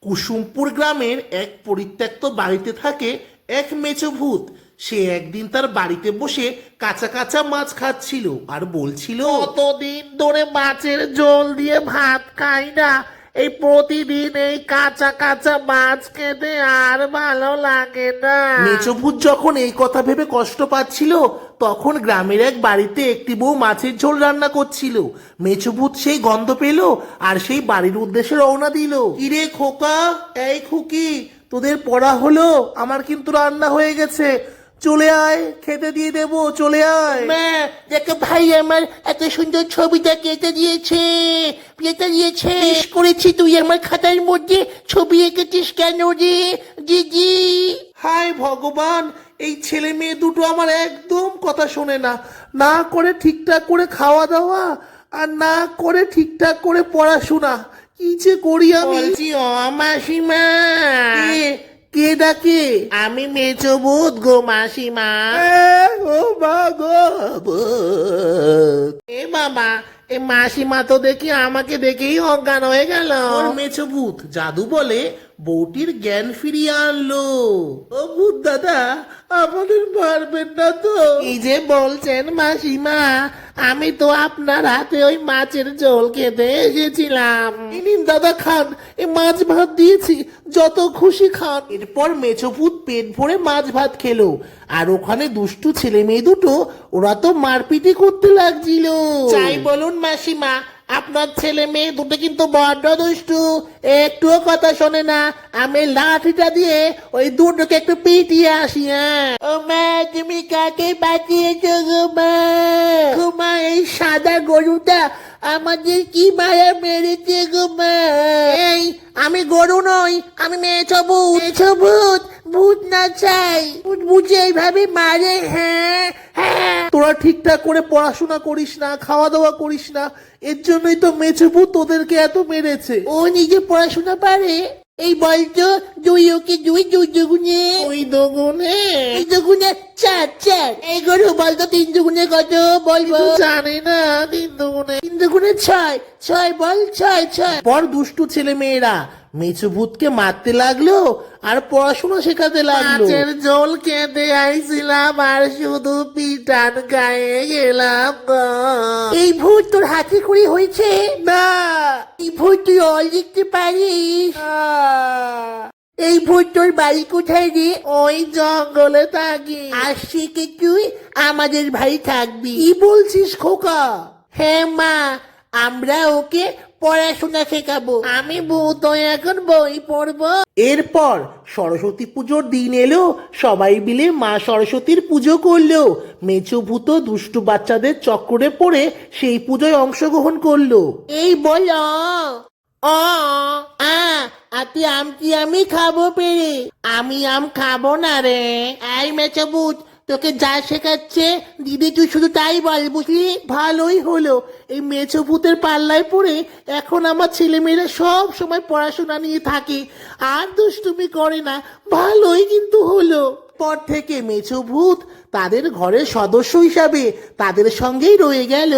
কুসুমপুর গ্রামের এক পরিত্যক্ত বাড়িতে থাকে এক মেছো ভূত। সে একদিন তার বাড়িতে বসে কাঁচা কাঁচা মাছ খাচ্ছিল আর বলছিল, কতদিন ধরে মাছের ঝোল দিয়ে ভাত খাই না, এই প্রতিদিন এই কাঁচা কাঁচা মাছ খেতে আর ভালো লাগে না। মেছো ভূত যখন এই কথা ভেবে কষ্ট পাচ্ছিল, তখন গ্রামের এক বাড়িতে একটি বউ মাছের ঝোল রান্না করছিল। মেছো ভূত সেই গন্ধ পেল আর সেই বাড়ির উদ্দেশ্যে রওনা দিল। কিরে খোকা, এই খুকি, তোদের পড়া হলো? আমার কিন্তু রান্না হয়ে গেছে, চলে আয়, খেতে দিয়ে দেবো, চলে আয়। মা, দেখো ভাই আমার এত সুন্দর ছবিটা কেটে দিয়েছে। বেশ করেছি, তুই আমার খাতার মধ্যে ছবি এঁকেছিস কেন রে দিদি? হায় ভগবান, এই ছেলে মেয়ে দুটো আমার একদম কথা শোনে না, না করে ঠিকঠাক করে খাওয়া দাওয়া আর না করে ঠিকঠাক করে পড়াশোনা। কি যে করি আমি। বলছি ও মাসিমা, কে ডাকে? আমি মেছো ভূত গো মাসিমা। ও মা গো। এ বাবা, এ মাসিমা তো দেখি আমাকে দেখেই অজ্ঞান হয়ে গেল। ওর মেছো ভূত জাদু বলে বউটির জ্ঞান ফিরিয়ে আনলো। ও ভূত দাদা, আমাদের মারবেন না তো? এই যে বলছেন মাসিমা, আমি তো আপনার হাতে ওই মাছের ঝোল খেতে এসেছিলাম। এই নিন দাদা, খান, এ মাছ ভাত দিয়েছি, যত খুশি খান। এরপর মেছো ভূত পেট ভরে মাছ ভাত খেলো। আর ওখানে দুষ্টু ছেলে মেয়ে দুটো, ওরা তো মারপিটি করতে লাগছিল। চাই বলুন মাসিমা, আপনার ছেলে মেয়ে দুটো কিন্তু বড্ড দুষ্টু, একটুও কথা শোনে না। আমি লাঠিটা দিয়ে ওই দুটোকে একটু পিটিয়ে আসি। ও মা, তুমি কাকে বাঁচিয়েছো গো মা? গো মা, এই সাদা গরুটা আমাদের কি মায়া মেরেছে গো মা। এই, আমি গরু নই, আমি মেছো ভূত। মেছো ভূত? ভূত না চাই, ভূত বুঝে এইভাবে মারে? হ্যাঁ হ্যাঁ। তোরা ঠিকঠাক করে পড়াশোনা করিস না, খাওয়া দাওয়া করিস না, এর জন্যই তো মেছো ভূত তোদেরকে এত মেরেছে। ও নিজে পড়াশোনা পারে? এই বলতো, দুই ওকে দুই, দুই দুগুণে ওই দোগুনে এই দুগুণে চার চার। এই গরু বলতো তিন দুগুণে কত? বলবো জানি না। তিন দোগুনে তিন দুগুণে ছয়, ছয় বল, ছয় ছয়। পর দুষ্টু ছেলে মেয়েরা মেছো ভূতকে মারতে লাগলো আর পড়াশোনা শেখাতে লাগলো। মাছের ঝোল খেতে আইছিলাম আর শুধু পিটান গায়ে গেলাম। এই ভূত তোর হাতে করে হয়েছে? না। এই ভূত তুই অল লিখতে পারিস? এই ভূত তোর বাড়ি কোথায় রে? ওই জঙ্গলে থাকি। আসছি কি তুই আমাদের বাড়ি থাকবি? কি বলছিস খোকা? হ্যাঁ মা, আমরা ওকে পড়াশোনা শেখাবো। আমি ভূত হয়ে এখন বই পড়বো। এরপর সরস্বতী পুজোর দিন এলো, সবাই মিলে মা সরস্বতীর পুজো করলো। মেছো ভূত দুষ্টু বাচ্চাদের চক্করে পড়ে সেই পুজোয় অংশগ্রহণ করলো। এই বলো আতি আমটি আমি খাবো পেরে? আমি আম খাবো না রে। এই মেছো ভূত, তোকে যা শেখাচ্ছে দিদি তুই শুধু তাই বল, বুঝলি? ভালোই হলো, এই মেছো ভূতের পাল্লায় পড়ে এখন আমার ছেলেমেয়েরা সব সময় পড়াশোনা নিয়ে থাকে আর দুষ্টুমি করে না। ভালোই কিন্তু হলো। পর থেকে মেছো ভূত তাদের ঘরের সদস্য হিসাবে তাদের সঙ্গেই রয়ে গেল।